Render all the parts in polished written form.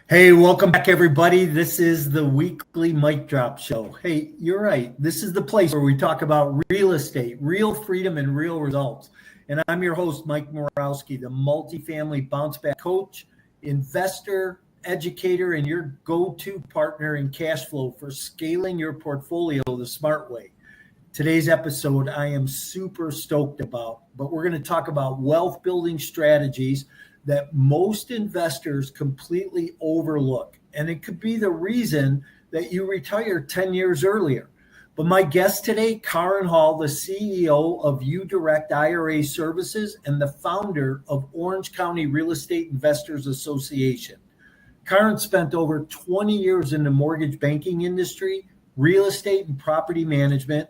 Hey, welcome back, everybody. This is the weekly mic drop show. Hey, you're right. This is the place where we talk about real estate, real freedom, and real results. And I'm your host, Mike Morawski, the multifamily bounce back coach, investor, educator, and your go-to partner in cash flow for scaling your portfolio the smart way. Today's episode, I am super stoked about, but we're going to talk about wealth building strategies that most investors completely overlook. And it could be the reason that you retired 10 years earlier. But my guest today, Karen Hall, the CEO of UDirect IRA Services and the founder of Orange County Real Estate Investors Association. Karen spent over 20 years in the mortgage banking industry, real estate and property management,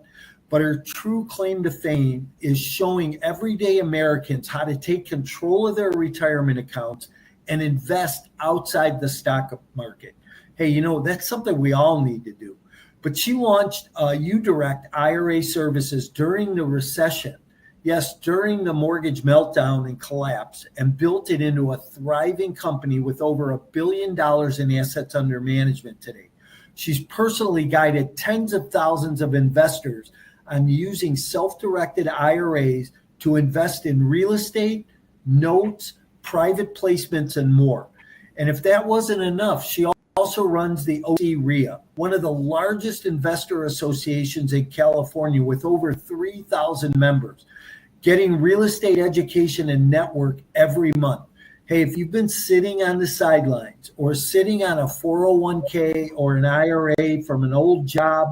but her true claim to fame is showing everyday Americans how to take control of their retirement accounts and invest outside the stock market. Hey, that's something we all need to do. But she launched UDirect IRA Services during the recession. Yes, during the mortgage meltdown and collapse, and built it into a thriving company with over $1 billion in assets under management today. She's personally guided tens of thousands of investors on using self-directed IRAs to invest in real estate, notes, private placements, and more. And if that wasn't enough, she also runs the OCREA, one of the largest investor associations in California with over 3,000 members, getting real estate education and network every month. Hey, if you've been sitting on the sidelines or sitting on a 401k or an IRA from an old job,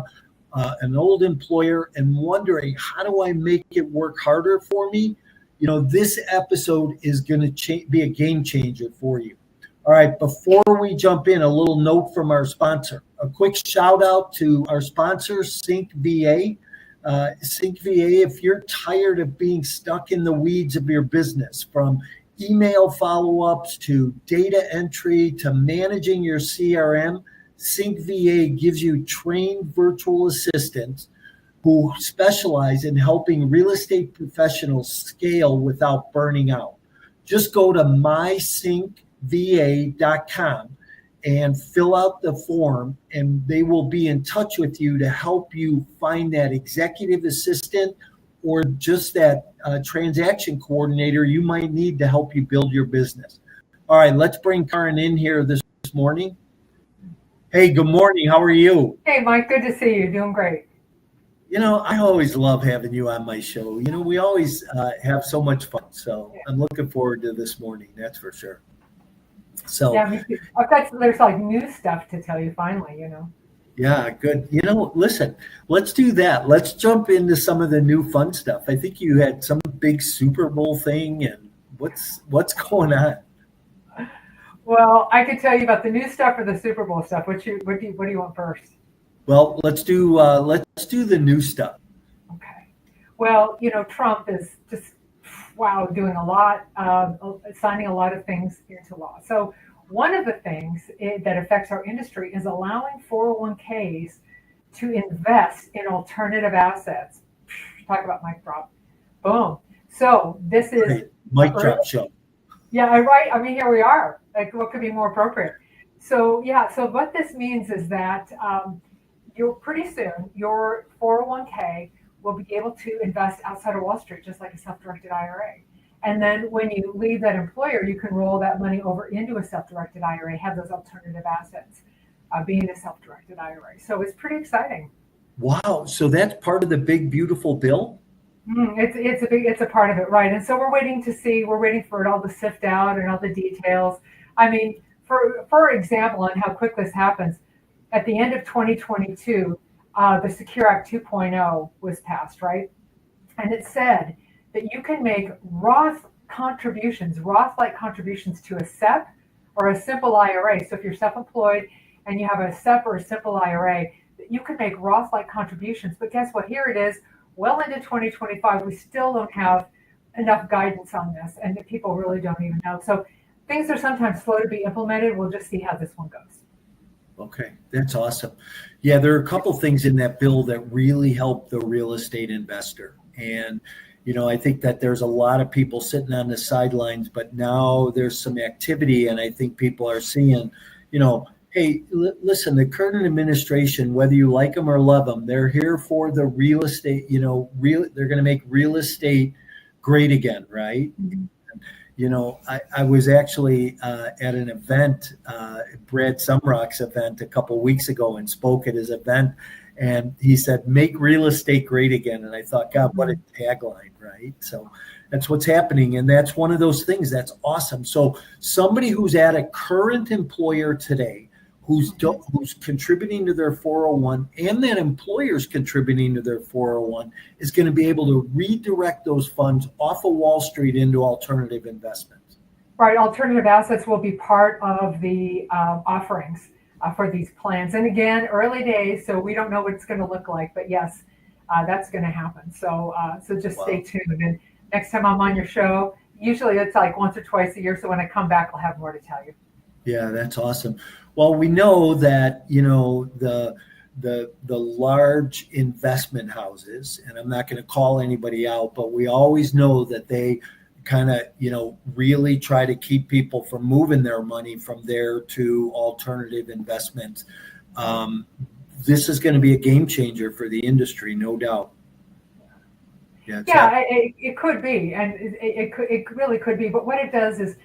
an old employer, and wondering, how do I make it work harder for me? This episode is going to be a game changer for you. All right, before we jump in, a little note from our sponsor. A quick shout out to our sponsor, Sync VA. Sync VA, if you're tired of being stuck in the weeds of your business, from email follow-ups to data entry to managing your CRM, Sync VA gives you trained virtual assistants who specialize in helping real estate professionals scale without burning out. Just go to mysyncva.com and fill out the form, and they will be in touch with you to help you find that executive assistant or just that transaction coordinator you might need to help you build your business. All right, let's bring Karen in here this morning. Hey, good morning. How are you? Hey, Mike. Good to see you. Doing great. I always love having you on my show. We always have so much fun. So I'm looking forward to this morning. That's for sure. So yeah, me too. There's like new stuff to tell you finally, Yeah, good. Listen, let's do that. Let's jump into some of the new fun stuff. I think you had some big Super Bowl thing, and what's going on? Well, I could tell you about the new stuff or the Super Bowl stuff. What do you want first? Well, let's do the new stuff. Okay. Well, Trump is just doing a lot, signing a lot of things into law. So one of the things that affects our industry is allowing 401ks to invest in alternative assets. Talk about mic drop. Boom. So this is Great. Mic drop show. Yeah, right. I mean, here we are. Like, what could be more appropriate? So what this means is that pretty soon your 401k will be able to invest outside of Wall Street, just like a self-directed IRA. And then when you leave that employer, you can roll that money over into a self-directed IRA, have those alternative assets being a self-directed IRA. So it's pretty exciting. Wow. So that's part of the big, beautiful bill? It's a part of it, right? And so we're waiting for it all to sift out and all the details. I mean, for example, on how quick this happens, at the end of 2022, the Secure Act 2.0 was passed, right? And it said that you can make Roth-like contributions to a SEP or a simple IRA. So if you're self-employed and you have a SEP or a simple IRA, you can make Roth-like contributions. But guess what? Here it is. Well into 2025, we still don't have enough guidance on this, and the people really don't even know. So things are sometimes slow to be implemented. We'll just see how this one goes. Okay, that's awesome. Yeah, there are a couple things in that bill that really help the real estate investor. And, I think that there's a lot of people sitting on the sidelines, but now there's some activity, and I think people are seeing, hey, listen, the current administration, whether you like them or love them, they're here for the real estate, they're going to make real estate great again, right? Mm-hmm. I was actually at an event, Brad Sumrock's event a couple of weeks ago, and spoke at his event. And he said, make real estate great again. And I thought, God, what a tagline, right? So that's what's happening. And that's one of those things that's awesome. So somebody who's at a current employer today, who's contributing to their 401, and that employer's contributing to their 401, is going to be able to redirect those funds off of Wall Street into alternative investments. Right. Alternative assets will be part of the offerings for these plans. And again, early days, so we don't know what it's going to look like, but yes, that's going to happen. So just stay tuned. And next time I'm on your show, usually it's like once or twice a year. So when I come back, I'll have more to tell you. Yeah, that's awesome. Well, we know that, the large investment houses, and I'm not going to call anybody out, but we always know that they kind of, really try to keep people from moving their money from there to alternative investments. This is going to be a game changer for the industry, no doubt. It could be, and it really could be. But what it does is,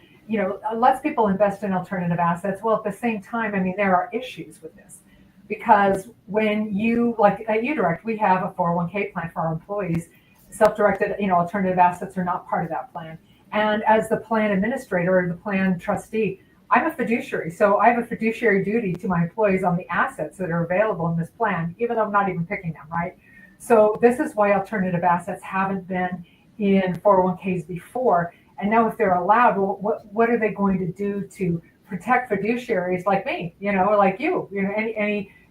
lets people invest in alternative assets. Well, at the same time, I mean, there are issues with this, because when you, like at UDirect, we have a 401k plan for our employees. Self-directed, alternative assets are not part of that plan. And as the plan administrator or the plan trustee, I'm a fiduciary. So I have a fiduciary duty to my employees on the assets that are available in this plan, even though I'm not even picking them, right? So this is why alternative assets haven't been in 401ks before. And now if they're allowed, well, what are they going to do to protect fiduciaries like me, or like you,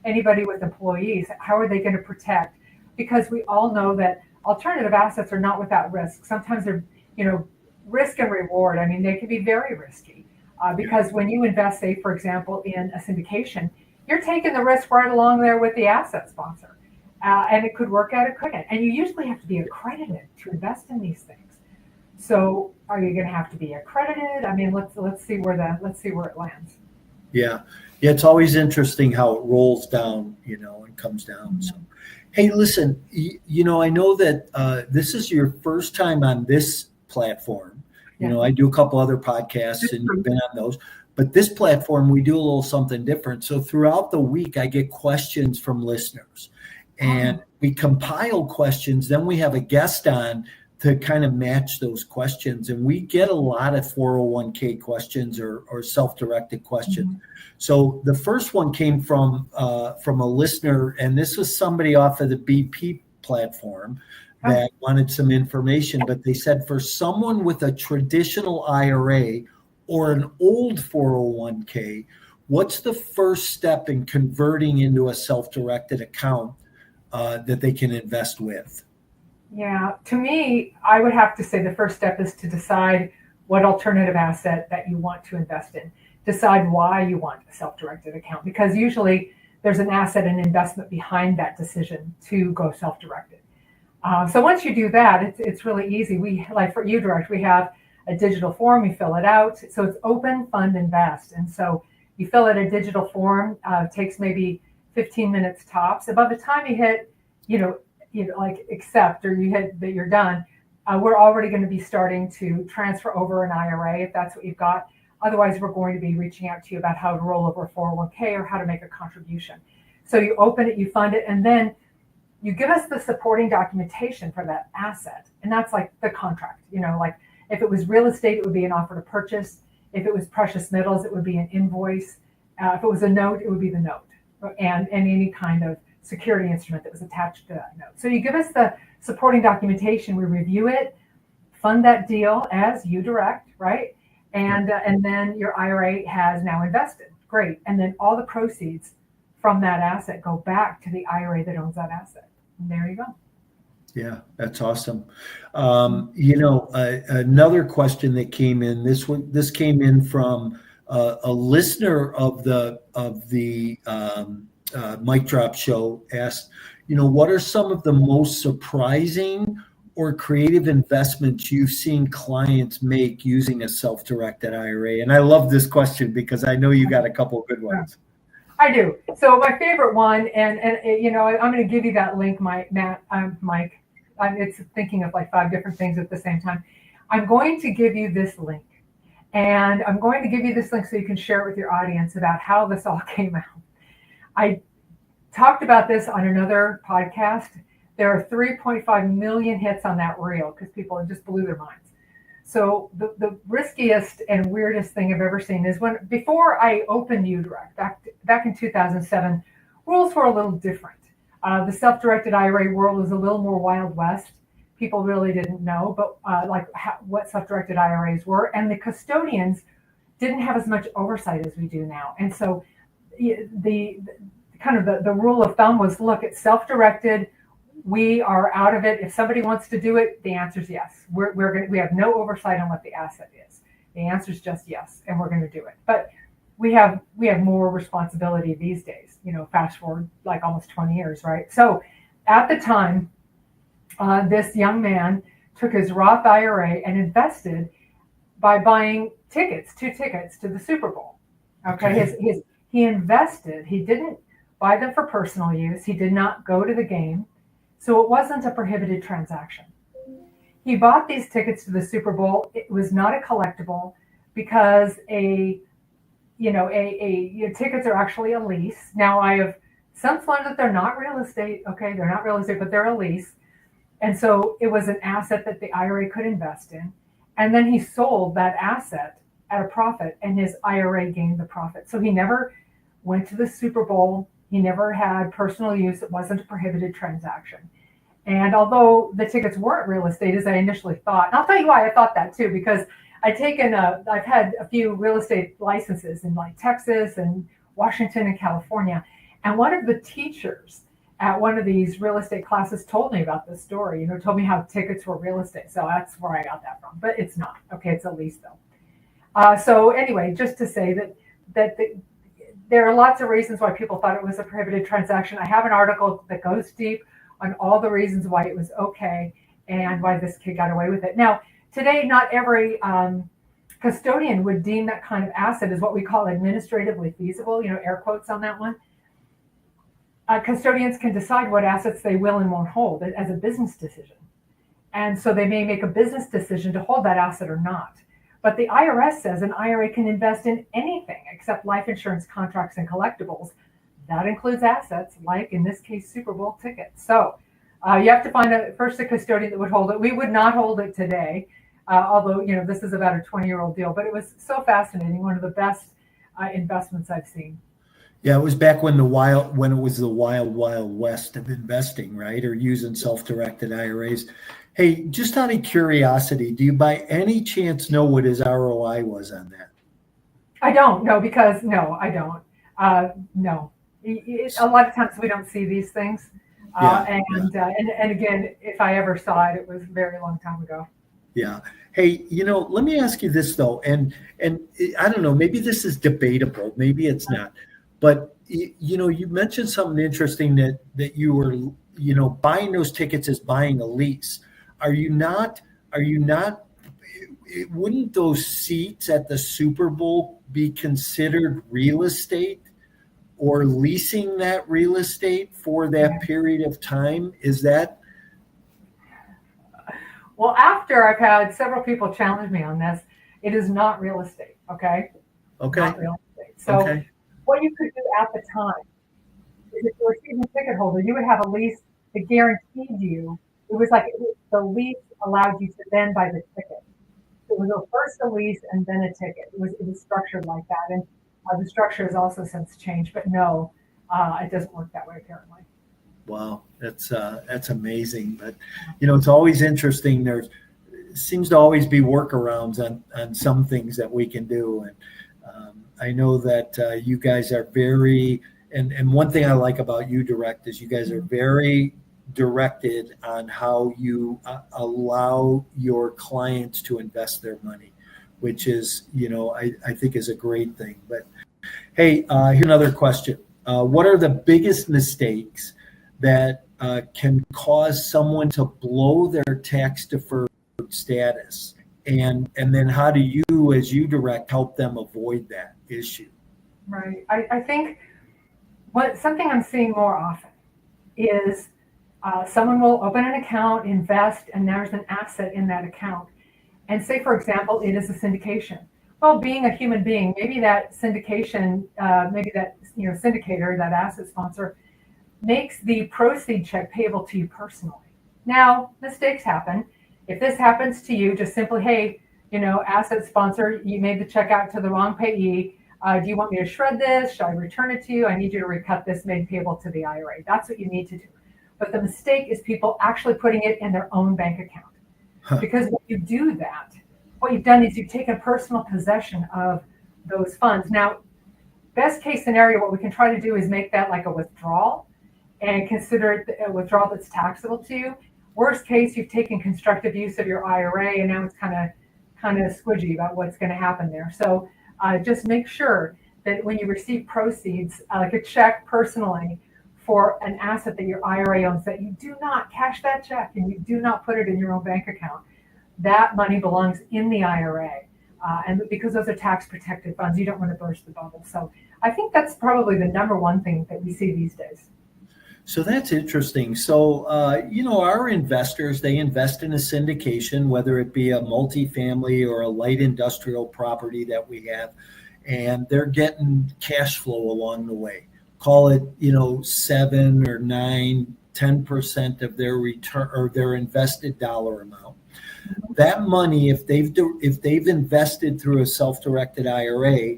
anybody with employees? How are they going to protect? Because we all know that alternative assets are not without risk. Sometimes they're, risk and reward. I mean, they can be very risky because when you invest, say, for example, in a syndication, you're taking the risk right along there with the asset sponsor. And it could work out, it couldn't. And you usually have to be accredited to invest in these things. So are you going to have to be accredited? I mean, let's see where it lands. Yeah. It's always interesting how it rolls down, and comes down. Mm-hmm. So, hey, listen, I know that this is your first time on this platform. Yeah. I do a couple other podcasts and you've been on those, but this platform, we do a little something different. So throughout the week, I get questions from listeners, and we compile questions. Then we have a guest on to kind of match those questions. And we get a lot of 401k questions or self-directed questions. Mm-hmm. So the first one came from a listener, and this was somebody off of the BP platform that wanted some information, but they said for someone with a traditional IRA or an old 401k, what's the first step in converting into a self-directed account that they can invest with? Yeah, to me, I would have to say the first step is to decide what alternative asset that you want to invest in. Decide why you want a self-directed account, because usually there's an asset and investment behind that decision to go self-directed. So once you do that, it's really easy. We, like for UDirect, we have a digital form. You fill it out. So it's open, fund, invest. And so you fill out a digital form. It takes maybe 15 minutes tops. And by the time you hit, like accept, or you hit that you're done, we're already going to be starting to transfer over an IRA if that's what you've got. Otherwise, we're going to be reaching out to you about how to roll over a 401k or how to make a contribution. So you open it, you fund it, and then you give us the supporting documentation for that asset. And that's like the contract. Like if it was real estate, it would be an offer to purchase. If it was precious metals, it would be an invoice. If it was a note, it would be the note, and any kind of security instrument that was attached to that note. So you give us the supporting documentation, we review it, fund that deal as UDirect, right? And then your IRA has now invested. Great. And then all the proceeds from that asset go back to the IRA that owns that asset. And there you go. Yeah, that's awesome. Another question that came in, this came in from a listener of the Mic Drop show, asked, what are some of the most surprising or creative investments you've seen clients make using a self-directed IRA? And I love this question because I know you got a couple of good ones. I do. So my favorite one, and I'm going to give you that link, Mike. It's thinking of like 5 different things at the same time. I'm going to give you this link, and I'm going to give you this link so you can share it with your audience about how this all came out. I talked about this on another podcast. There are 3.5 million hits on that reel because people just blew their minds. So the riskiest and weirdest thing I've ever seen is before I opened UDirect back in 2007, rules were a little different. The self-directed IRA world was a little more Wild West. People really didn't know, but what self-directed IRAs were, and the custodians didn't have as much oversight as we do now. And so the rule of thumb was, look, it's self-directed. We are out of it. If somebody wants to do it, the answer is yes. We have no oversight on what the asset is. The answer is just yes, and we're going to do it. But we have more responsibility these days. Fast forward like almost 20 years, right? So at the time, this young man took his Roth IRA and invested by buying 2 tickets to the Super Bowl. Okay. He invested. He didn't buy them for personal use. He did not go to the game. So it wasn't a prohibited transaction. He bought these tickets to the Super Bowl. It was not a collectible because tickets are actually a lease. Now I have since learned that they're not real estate. Okay, they're not real estate, but they're a lease. And so it was an asset that the IRA could invest in. And then he sold that asset at a profit, and his IRA gained the profit. So he never went to the Super Bowl. He never had personal use. It wasn't a prohibited transaction. And although the tickets weren't real estate, as I initially thought, and I'll tell you why I thought that too, because I've had a few real estate licenses in like Texas and Washington and California. And one of the teachers at one of these real estate classes told me about this story, told me how tickets were real estate. So that's where I got that from, but it's not. Okay, it's a lease though. So anyway, just to say that there are lots of reasons why people thought it was a prohibited transaction. I have an article that goes deep on all the reasons why it was okay and why this kid got away with it. Now, today, not every custodian would deem that kind of asset as what we call administratively feasible, air quotes on that one. Custodians can decide what assets they will and won't hold as a business decision. And so they may make a business decision to hold that asset or not. But the IRS says an IRA can invest in anything except life insurance contracts and collectibles. That includes assets, like in this case, Super Bowl tickets. So you have to find a custodian that would hold it. We would not hold it today, although this is about a 20-year-old deal. But it was so fascinating. One of the best investments I've seen. Yeah, it was back when it was the wild west of investing, right? Or using self-directed IRAs. Hey, just out of curiosity, do you by any chance know what his ROI was on that? I don't know because I don't. No, a lot of times we don't see these things. And again, if I ever saw it, it was a very long time ago. Yeah. Hey, let me ask you this though, and I don't know, maybe this is debatable, maybe it's not, but you mentioned something interesting that you were, buying those tickets as buying a lease. Are you not, wouldn't those seats at the Super Bowl be considered real estate or leasing that real estate for that period of time? Is that? Well, after I've had several people challenge me on this, it is not real estate. Okay. Not real estate. So what you could do at the time is if you were a season ticket holder, you would have a lease that guaranteed you. It was like the lease allowed you to then buy the ticket. So it was first a lease and then a ticket. It was structured like that. And the structure has also since changed, but no, it doesn't work that way apparently. Wow, that's amazing. But it's always interesting. There seems to always be workarounds on some things that we can do. And I know that you guys are very, and one thing I like about UDirect is you guys are very directed on how you allow your clients to invest their money, which is, I think is a great thing. But hey, here's another question. What are the biggest mistakes that can cause someone to blow their tax deferred status. And then how do you, as you direct, help them avoid that issue? Right. I think something I'm seeing more often is someone will open an account, invest, and there's an asset in that account. And say, for example, it is a syndication. Well, being a human being, maybe that syndication, maybe that syndicator, that asset sponsor, makes the proceed check payable to you personally. Now, mistakes happen. If this happens to you, just simply, hey, asset sponsor, you made the check out to the wrong payee. Do you want me to shred this? Should I return it to you? I need you to recut this made payable to the IRA. That's what you need to do. But the mistake is people actually putting it in their own bank account. Because when you do that, what you've done is you've taken personal possession of those funds. Now, best case scenario, what we can try to do is make that like a withdrawal and consider it a withdrawal that's taxable to you. Worst case, you've taken constructive use of your IRA, and now it's kind of squidgy about what's going to happen there. So just make sure that when you receive proceeds, like a check personally for an asset that your IRA owns, that you do not cash that check and you do not put it in your own bank account. That money belongs in the IRA. And because those are tax protected funds, you don't want to burst the bubble. So I think that's probably the number one thing that we see these days. So that's interesting. So, our investors, they invest in a syndication, whether it be a multifamily or a light industrial property that we have, and they're getting cash flow along the way. Call it, 7 or 9, 10% of their return or their invested dollar amount. That money, if they've invested through a self-directed IRA,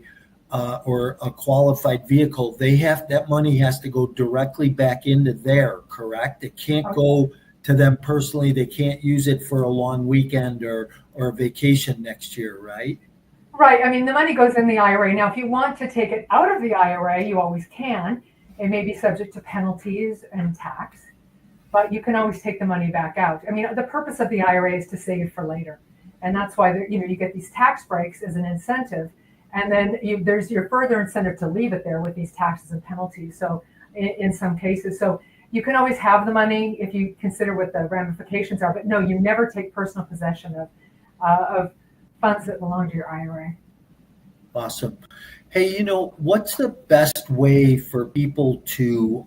or a qualified vehicle, that money has to go directly back into there, correct? It can't go to them personally. They can't use it for a long weekend or a vacation next year, right? Right. I mean, the money goes in the IRA. Now, if you want to take it out of the IRA, you always can. It may be subject to penalties and tax, but you can always take the money back out. I mean, the purpose of the IRA is to save for later. And that's why, you get these tax breaks as an incentive. And then there's your further incentive to leave it there with these taxes and penalties. So in some cases, so you can always have the money if you consider what the ramifications are. But no, you never take personal possession of funds that belong to your IRA. Awesome. Hey, what's the best way for people to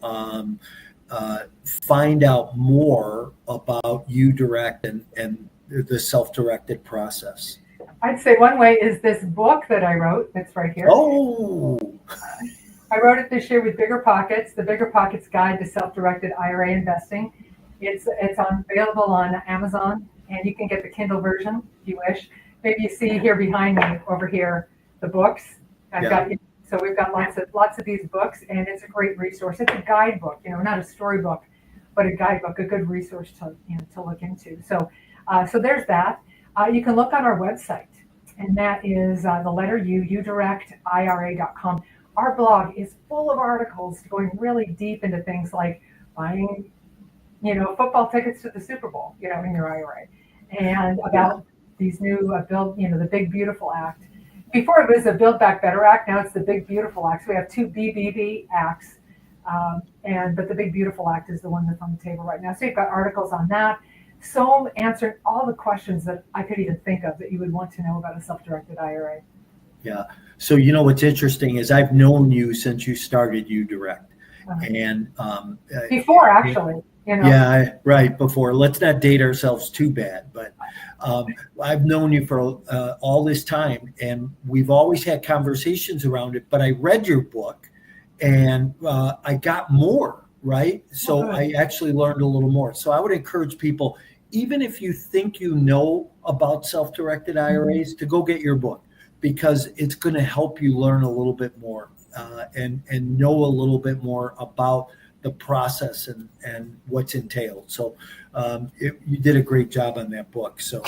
find out more about UDirect and the self-directed process? I'd say one way is this book that I wrote. That's right here. Oh. I wrote it this year with Bigger Pockets, the Bigger Pockets Guide to Self-Directed IRA Investing. It's available on Amazon, and you can get the Kindle version if you wish. Maybe you see here behind me over here the books. So we've got lots of these books, and it's a great resource. It's a guidebook, not a storybook, but a guidebook, a good resource to look into. So there's that. You can look on our website, and that is the letter U, udirectira.com. Our blog is full of articles going really deep into things like buying, football tickets to the Super Bowl, in your IRA, and about these new the Big Beautiful Act. Before it was the Build Back Better Act, now it's the Big Beautiful Act. So we have two BBB acts, but the Big Beautiful Act is the one that's on the table right now. So you've got articles on that. So answering all the questions that I could even think of that you would want to know about a self-directed IRA. Yeah. So what's interesting is I've known you since you started UDirect, and before actually. Yeah, right. Before. Let's not date ourselves too bad, but I've known you for all this time, and we've always had conversations around it. But I read your book, and I got more. Right. So I actually learned a little more. So I would encourage people, even if you think you know about self-directed IRAs, to go get your book, because it's going to help you learn a little bit more and know a little bit more about the process and what's entailed. So you did a great job on that book. So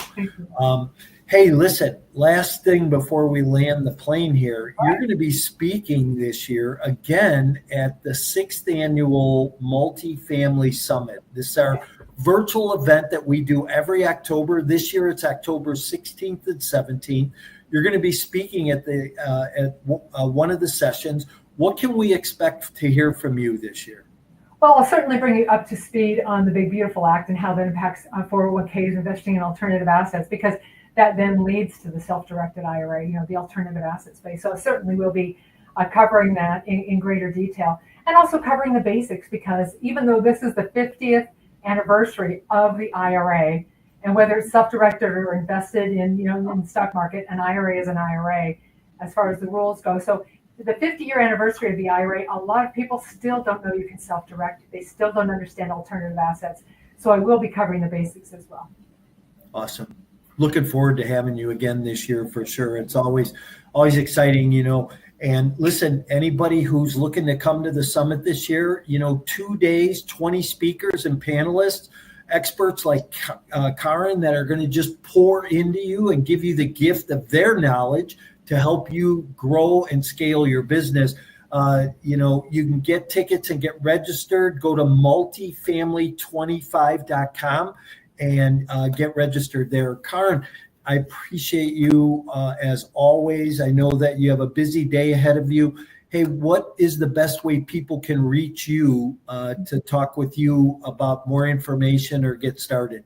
hey, listen, last thing before we land the plane here, you're going to be speaking this year again at the 6th Annual Multifamily Summit. This is our virtual event that we do every October. This year it's October 16th and 17th. You're going to be speaking at one of the sessions. What can we expect to hear from you this year? Well, I'll certainly bring you up to speed on the Big Beautiful Act and how that impacts 401ks, investing in alternative assets, because that then leads to the self-directed IRA, the alternative asset space. So certainly we'll be covering that in greater detail, and also covering the basics, because even though this is the 50th anniversary of the IRA, and whether it's self-directed or invested in, in the stock market, an IRA is an IRA as far as the rules go. So the 50-year anniversary of the IRA, a lot of people still don't know you can self-direct. They still don't understand alternative assets. So I will be covering the basics as well. Awesome. Looking forward to having you again this year for sure. It's always exciting, And listen, anybody who's looking to come to the summit this year, 2 days, 20 speakers and panelists, experts like Karen that are going to just pour into you and give you the gift of their knowledge to help you grow and scale your business. You can get tickets and get registered. Go to multifamily25.com and get registered there. Karen, I appreciate you as always. I know that you have a busy day ahead of you. Hey, what is the best way people can reach you to talk with you about more information or get started?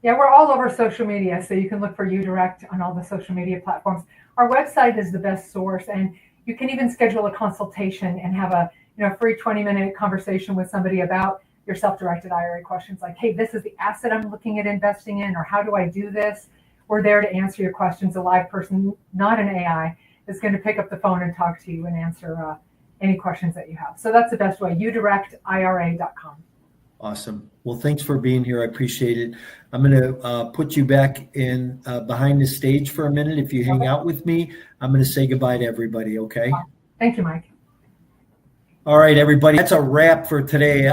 Yeah, we're all over social media, so you can look for UDirect on all the social media platforms. Our website is the best source, and you can even schedule a consultation and have a free 20-minute conversation with somebody about your self-directed IRA questions, like, hey, this is the asset I'm looking at investing in, or how do I do this? We're there to answer your questions. A live person, not an AI, is going to pick up the phone and talk to you and answer any questions that you have. So that's the best way, udirectira.com. Awesome. Well, thanks for being here. I appreciate it. I'm going to put you back in behind the stage for a minute. If you hang out with me, I'm going to say goodbye to everybody. Okay. Thank you, Mike. All right, everybody. That's a wrap for today.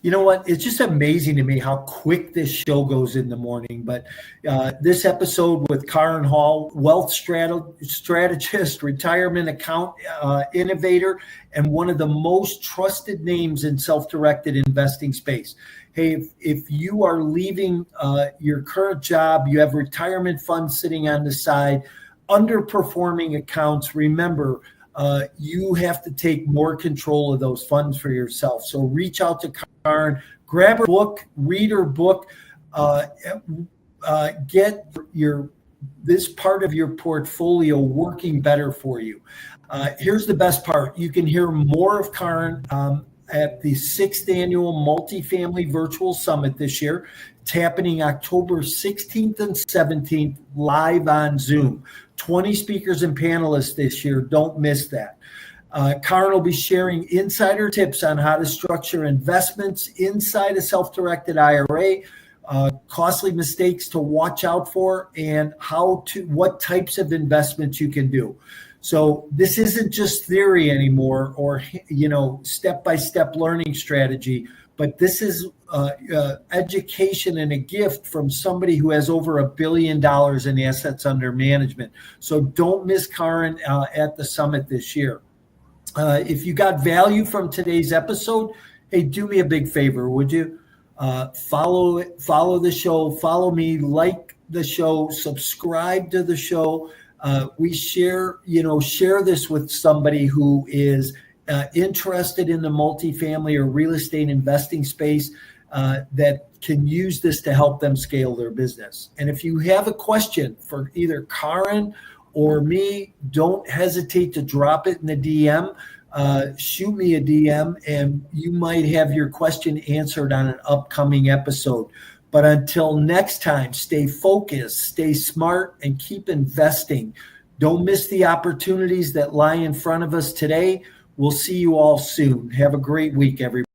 You know what? It's just amazing to me how quick this show goes in the morning. But this episode with Karen Hall, wealth strategist, retirement account innovator, and one of the most trusted names in self-directed investing space. Hey, if you are leaving your current job, you have retirement funds sitting on the side, underperforming accounts, remember, you have to take more control of those funds for yourself. So reach out to Karen, grab her book, read her book, get this part of your portfolio working better for you. Here's the best part. You can hear more of Karen at the 6th Annual Multifamily Virtual Summit this year. It's happening October 16th and 17th live on Zoom. 20 speakers and panelists this year. Don't miss that. Karen will be sharing insider tips on how to structure investments inside a self-directed IRA, costly mistakes to watch out for, and what types of investments you can do. So this isn't just theory anymore or, step-by-step learning strategy, but this is education and a gift from somebody who has over $1 billion in assets under management. So don't miss Karen at the summit this year. If you got value from today's episode, hey, do me a big favor, would you? Follow the show, follow me, like the show, subscribe to the show. We share this with somebody who is interested in the multifamily or real estate investing space that can use this to help them scale their business. And if you have a question for either Karen or me, don't hesitate to drop it in the DM. Shoot me a DM and you might have your question answered on an upcoming episode. But until next time, stay focused, stay smart, and keep investing. Don't miss the opportunities that lie in front of us today. We'll see you all soon. Have a great week, everybody.